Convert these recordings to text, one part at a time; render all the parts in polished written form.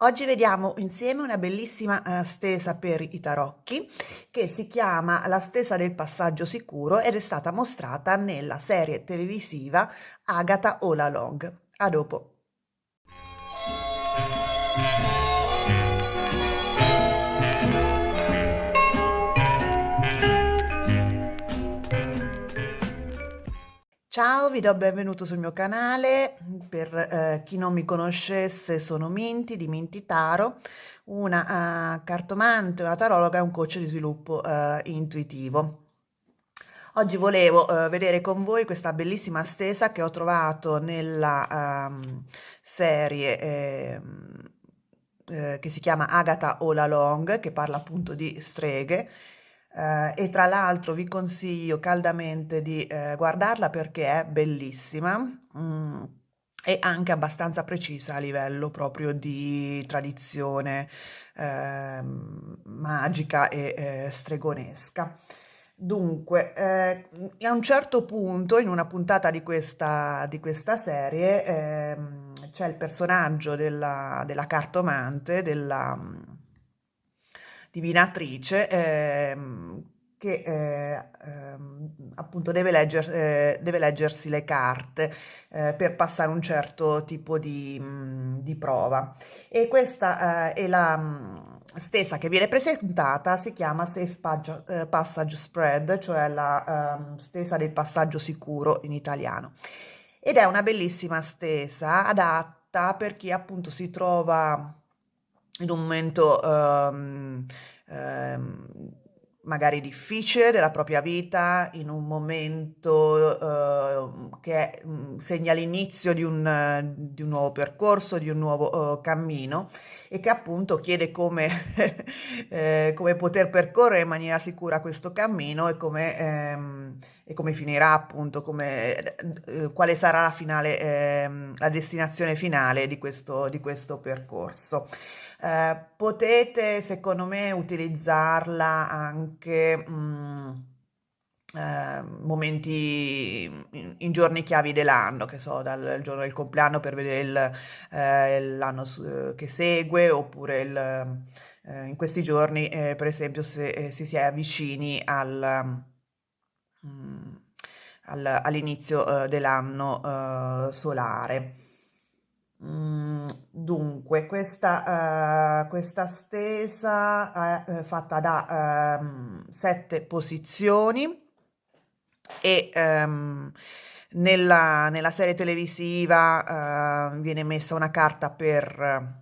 Oggi vediamo insieme una bellissima stesa per i tarocchi che si chiama La stesa del passaggio sicuro ed è stata mostrata nella serie televisiva Agatha All Along. A dopo. Ciao, vi do il benvenuto sul mio canale. Per chi non mi conoscesse, sono Minty di Minty Tarot, una cartomante, una tarologa e un coach di sviluppo intuitivo. Oggi volevo vedere con voi questa bellissima stesa che ho trovato nella serie che si chiama Agatha All Along, che parla appunto di streghe. E tra l'altro vi consiglio caldamente di guardarla perché è bellissima e anche abbastanza precisa a livello proprio di tradizione magica e stregonesca. Dunque, a un certo punto, in una puntata di questa serie, c'è il personaggio della cartomante, della divinatrice, che appunto deve leggersi le carte per passare un certo tipo di prova. E questa è la stessa che viene presentata, si chiama Passage Spread, cioè la stesa del passaggio sicuro in italiano. Ed è una bellissima stesa adatta per chi appunto si trova in un momento ehm, magari difficile della propria vita, in un momento che segna l'inizio di un nuovo percorso, di un nuovo cammino e che appunto chiede come, come poter percorrere in maniera sicura questo cammino e come finirà appunto, quale sarà la finale, la destinazione finale di questo percorso. Potete, secondo me, utilizzarla anche momenti in giorni chiavi dell'anno, che so, dal giorno del compleanno per vedere l'anno che segue, oppure in questi giorni, per esempio, se si è vicini mm, all'inizio dell'anno solare. Dunque, questa stesa è fatta da 7 posizioni e nella serie televisiva viene messa una carta per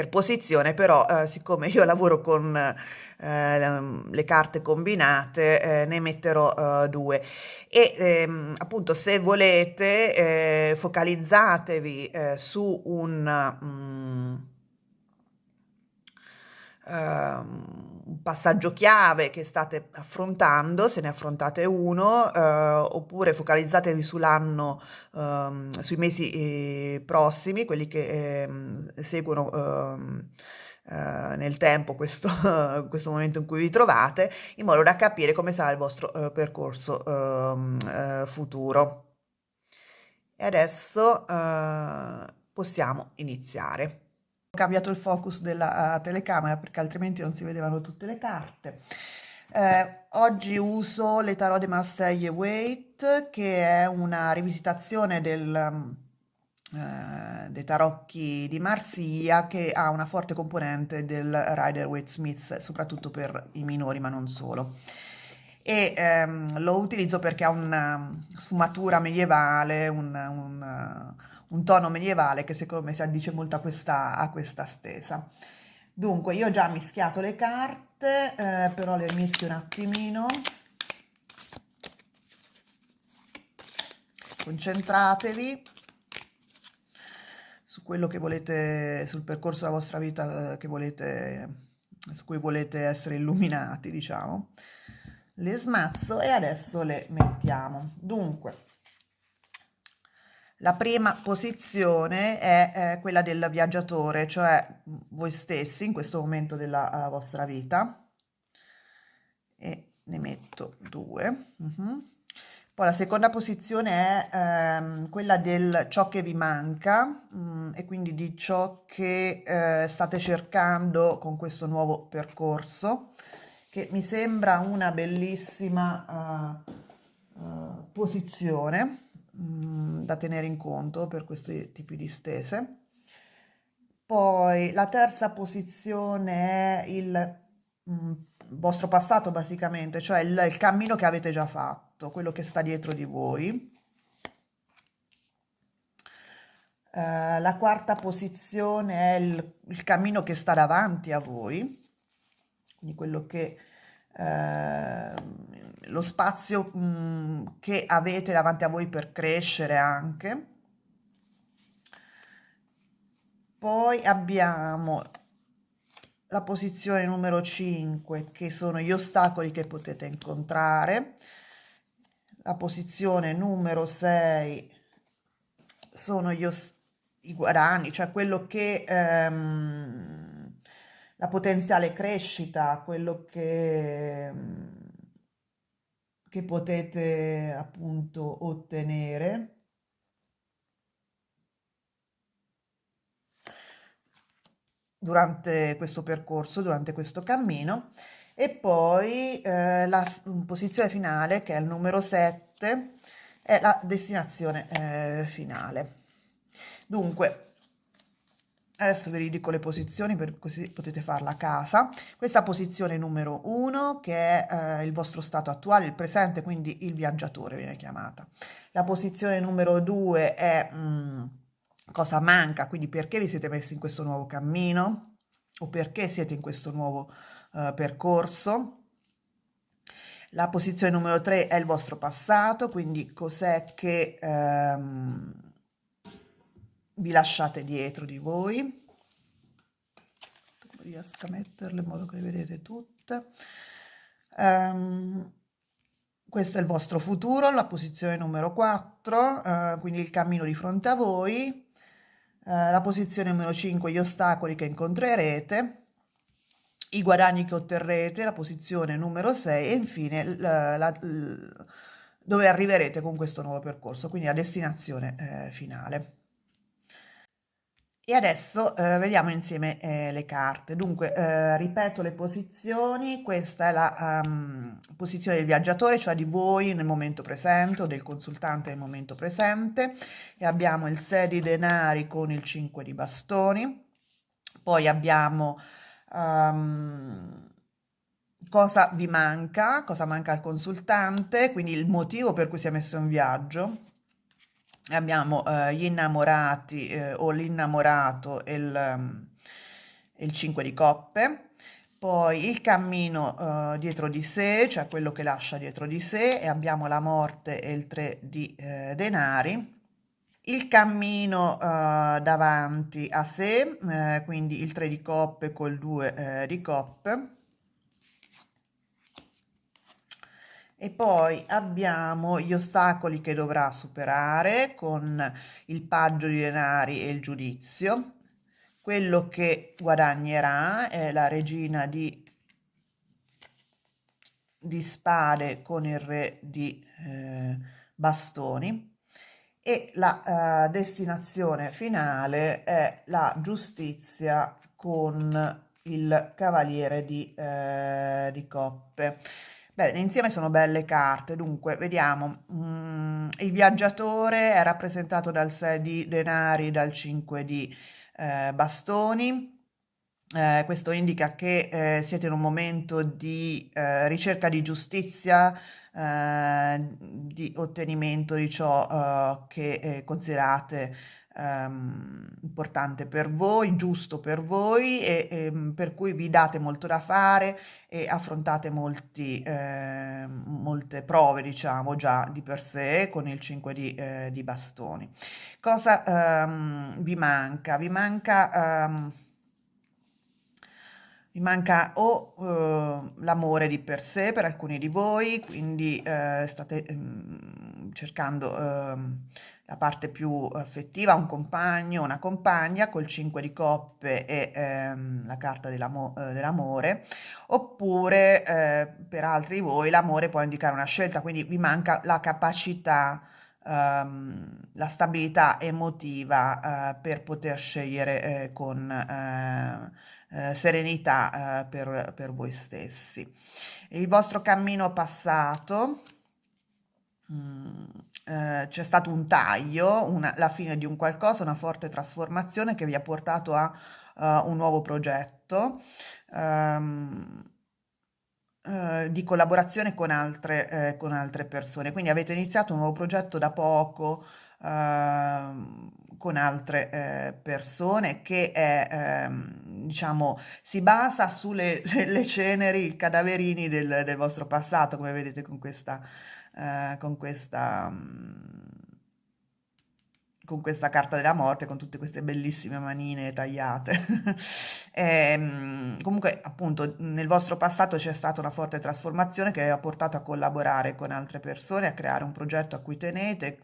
posizione, però siccome io lavoro con le carte combinate, ne metterò 2 e appunto se volete focalizzatevi su un passaggio chiave che state affrontando, se ne affrontate uno, oppure focalizzatevi sull'anno, sui mesi prossimi, quelli che seguono nel tempo questo momento in cui vi trovate, in modo da capire come sarà il vostro percorso futuro. E adesso possiamo iniziare. Ho cambiato il focus della telecamera perché altrimenti non si vedevano tutte le carte. Oggi uso le Tarot de Marseille Wait, che è una rivisitazione dei tarocchi di Marsiglia, che ha una forte componente del Rider-Waite-Smith, soprattutto per i minori, ma non solo. E lo utilizzo perché ha una sfumatura medievale, un tono medievale che secondo me si addice molto a questa stesa. Dunque, io ho già mischiato le carte, però le mischio un attimino. Concentratevi su quello che volete, sul percorso della vostra vita su cui volete essere illuminati, diciamo. Le smazzo e adesso le mettiamo. Dunque, la prima posizione è quella del viaggiatore, cioè voi stessi in questo momento della vostra vita, e ne metto 2. Poi la seconda posizione è quella del ciò che vi manca, e quindi di ciò che state cercando con questo nuovo percorso, che mi sembra una bellissima posizione da tenere in conto per questi tipi di stese. Poi la terza posizione è il vostro passato, basicamente, cioè il cammino che avete già fatto, quello che sta dietro di voi. La quarta posizione è il cammino che sta davanti a voi, quindi quello che lo spazio che avete davanti a voi per crescere anche. Poi abbiamo la posizione numero 5, che sono gli ostacoli che potete incontrare. La posizione numero 6 sono i guadagni, cioè quello che la potenziale crescita, quello che potete appunto ottenere. Durante questo percorso, durante questo cammino, e poi la posizione finale, che è il numero 7, è la destinazione finale. Dunque, adesso vi ridico le posizioni per così potete farla a casa. Questa posizione numero 1, che è il vostro stato attuale, il presente, quindi il viaggiatore viene chiamata. La posizione numero 2 è cosa manca, quindi perché vi siete messi in questo nuovo cammino o perché siete in questo nuovo percorso. La posizione numero 3 è il vostro passato, quindi cos'è che vi lasciate dietro di voi. Riesco a metterle in modo che le vedete tutte. Questo è il vostro futuro, la posizione numero 4, quindi il cammino di fronte a voi. La posizione numero 5, gli ostacoli che incontrerete, i guadagni che otterrete, la posizione numero 6 e infine dove arriverete con questo nuovo percorso, quindi la destinazione finale. E adesso vediamo insieme le carte. Dunque, ripeto le posizioni. Questa è la posizione del viaggiatore, cioè di voi nel momento presente o del consultante nel momento presente. E abbiamo il 6 di denari con il 5 di bastoni. Poi abbiamo cosa vi manca, cosa manca al consultante, quindi il motivo per cui si è messo in viaggio. Abbiamo gli innamorati o l'innamorato e il 5 di coppe, poi il cammino dietro di sé, cioè quello che lascia dietro di sé, e abbiamo la morte e il 3 di denari. Il cammino davanti a sé, quindi il 3 di coppe col 2 di coppe. E poi abbiamo gli ostacoli che dovrà superare con il paggio di denari e il giudizio. Quello che guadagnerà è la regina di spade con il re di bastoni. E la destinazione finale è la giustizia con il cavaliere di coppe. Bene, insieme sono belle carte. Dunque, vediamo. Il viaggiatore è rappresentato dal 6 di denari, dal 5 di bastoni. Questo indica che siete in un momento di ricerca di giustizia, di ottenimento di ciò che considerate importante per voi, giusto per voi e per cui vi date molto da fare e affrontate molte prove, diciamo, già di per sé con il 5 di bastoni. Cosa vi manca? Vi manca o l'amore di per sé per alcuni di voi, quindi state cercando la parte più affettiva, un compagno, una compagna, col 5 di coppe e la carta dell'amore, oppure per altri di voi l'amore può indicare una scelta, quindi vi manca la capacità, la stabilità emotiva per poter scegliere con serenità per voi stessi. Il vostro cammino passato, mm, c'è stato un taglio, la fine di un qualcosa, una forte trasformazione che vi ha portato a un nuovo progetto. ehm, di collaborazione con altre persone. Quindi avete iniziato un nuovo progetto da poco con altre persone che è, diciamo, si basa sulle le ceneri, i cadaverini del vostro passato, come vedete con questa carta della morte, con tutte queste bellissime manine tagliate. Comunque, appunto, nel vostro passato c'è stata una forte trasformazione che vi ha portato a collaborare con altre persone, a creare un progetto a cui tenete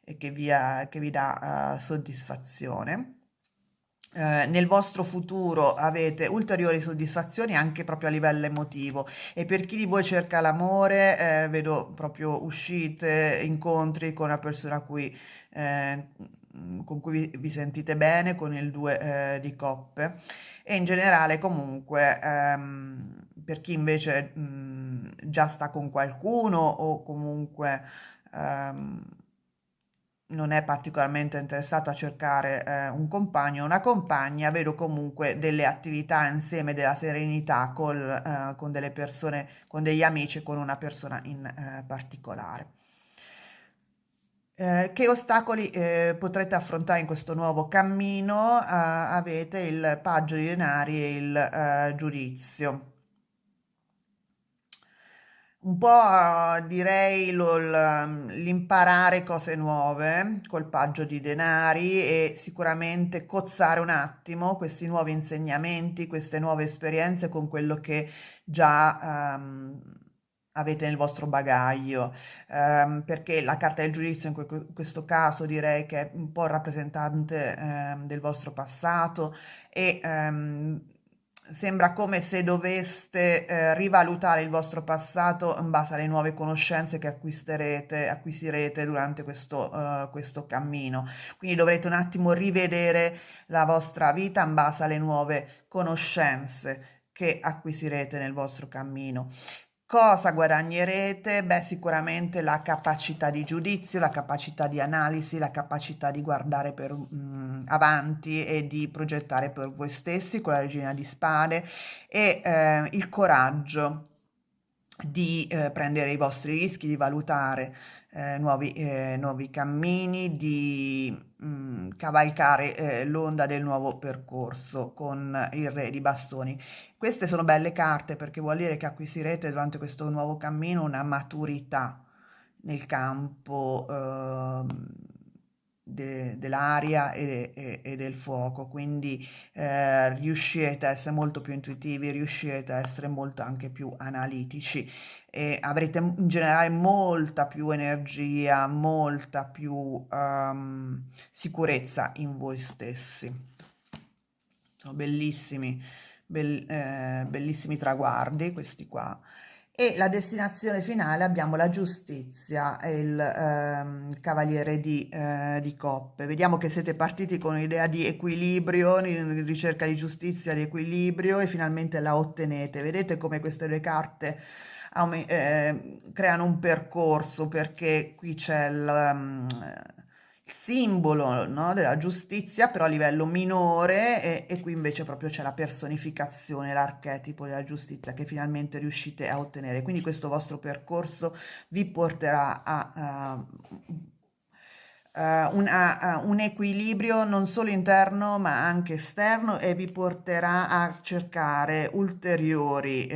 e che vi dà soddisfazione. Nel vostro futuro avete ulteriori soddisfazioni anche proprio a livello emotivo e per chi di voi cerca l'amore, vedo proprio uscite, incontri con una persona con cui vi sentite bene, con il 2 di coppe e in generale comunque per chi invece già sta con qualcuno o comunque ehm, non è particolarmente interessato a cercare un compagno o una compagna, vedo comunque delle attività insieme, della serenità con delle persone, con degli amici e con una persona in particolare. Che ostacoli potrete affrontare in questo nuovo cammino? Avete il paggio di denari e il giudizio. Un po' direi l'imparare cose nuove col paggio di denari e sicuramente cozzare un attimo questi nuovi insegnamenti, queste nuove esperienze con quello che già avete nel vostro bagaglio. Perché la carta del giudizio in questo caso direi che è un po' rappresentante del vostro passato e sembra come se doveste rivalutare il vostro passato in base alle nuove conoscenze che acquisirete durante questo cammino. Quindi dovrete un attimo rivedere la vostra vita in base alle nuove conoscenze che acquisirete nel vostro cammino. Cosa guadagnerete? Beh, sicuramente la capacità di giudizio, la capacità di analisi, la capacità di guardare avanti e di progettare per voi stessi con la Regina di Spade e il coraggio di prendere i vostri rischi, di valutare nuovi cammini, di cavalcare l'onda del nuovo percorso con il Re di Bastoni. Queste sono belle carte perché vuol dire che acquisirete durante questo nuovo cammino una maturità nel campo dell'aria e del fuoco, quindi riuscirete a essere molto più intuitivi, riuscirete a essere molto anche più analitici e avrete in generale molta più energia, molta più sicurezza in voi stessi. Sono bellissimi traguardi questi qua. E la destinazione finale abbiamo la giustizia e il cavaliere di coppe. Vediamo che siete partiti con un'idea di equilibrio, in ricerca di giustizia, di equilibrio e finalmente la ottenete. Vedete come queste due carte creano un percorso perché qui c'è il simbolo, no, della giustizia, però a livello minore e qui invece proprio c'è la personificazione, l'archetipo della giustizia che finalmente riuscite a ottenere. Quindi questo vostro percorso vi porterà a un equilibrio non solo interno ma anche esterno e vi porterà a cercare ulteriori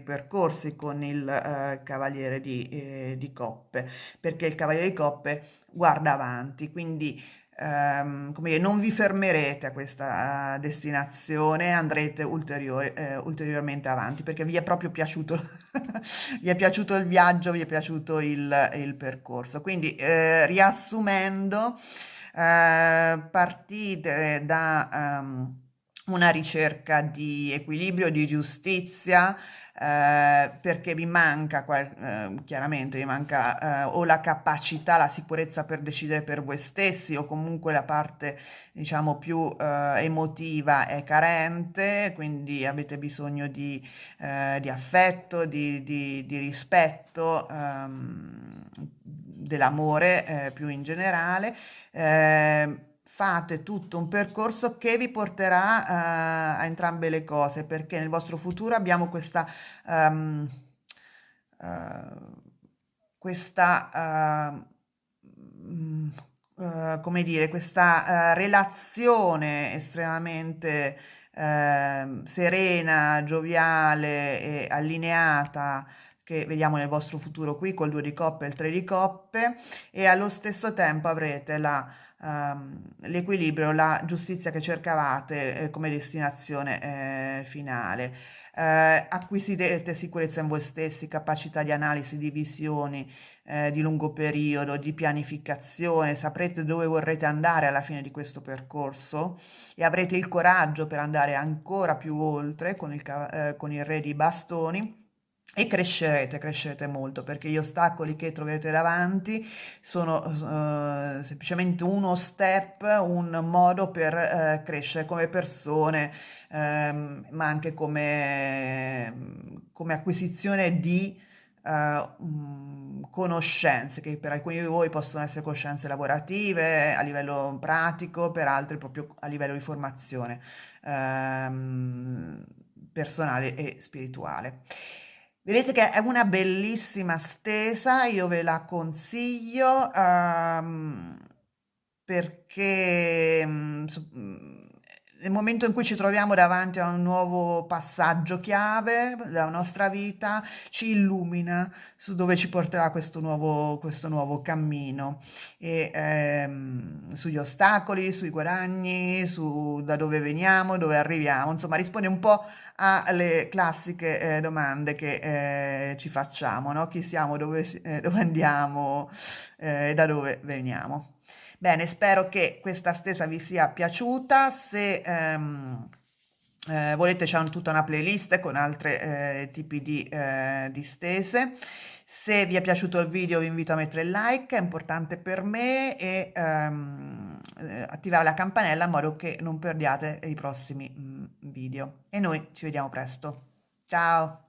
percorsi con il Cavaliere di Coppe, perché il Cavaliere di Coppe guarda avanti, quindi come dire, non vi fermerete a questa destinazione, andrete ulteriormente avanti perché vi è proprio piaciuto, vi è piaciuto il viaggio, vi è piaciuto il percorso. Quindi, riassumendo, partite da una ricerca di equilibrio, di giustizia, perché vi manca, chiaramente vi manca o la capacità, la sicurezza per decidere per voi stessi o comunque la parte diciamo più emotiva è carente, quindi avete bisogno di affetto, di rispetto, dell'amore più in generale. Fate tutto un percorso che vi porterà a entrambe le cose, perché nel vostro futuro abbiamo ehm, eh, questa, mm, come dire, questa relazione estremamente serena, gioviale e allineata che vediamo nel vostro futuro qui col 2 di coppe e il 3 di coppe, e allo stesso tempo avrete l'equilibrio, la giustizia che cercavate come destinazione finale. Acquisirete sicurezza in voi stessi, capacità di analisi, di visioni di lungo periodo, di pianificazione, saprete dove vorrete andare alla fine di questo percorso e avrete il coraggio per andare ancora più oltre con il re di bastoni. E crescerete molto perché gli ostacoli che troverete davanti sono semplicemente uno step, un modo per crescere come persone, ma anche come acquisizione di conoscenze che per alcuni di voi possono essere conoscenze lavorative a livello pratico, per altri proprio a livello di formazione ehm, personale e spirituale. Vedete che è una bellissima stesa, io ve la consiglio perché nel momento in cui ci troviamo davanti a un nuovo passaggio chiave della nostra vita, ci illumina su dove ci porterà questo nuovo cammino e sugli ostacoli, sui guadagni, su da dove veniamo, dove arriviamo, insomma risponde un po' alle classiche domande che ci facciamo, no? Chi siamo, dove andiamo e da dove veniamo. Bene, spero che questa stesa vi sia piaciuta. Se volete c'è tutta una playlist con altri tipi di stese. Se vi è piaciuto il video vi invito a mettere il like, è importante per me, e attivare la campanella in modo che non perdiate i prossimi video. E noi ci vediamo presto. Ciao!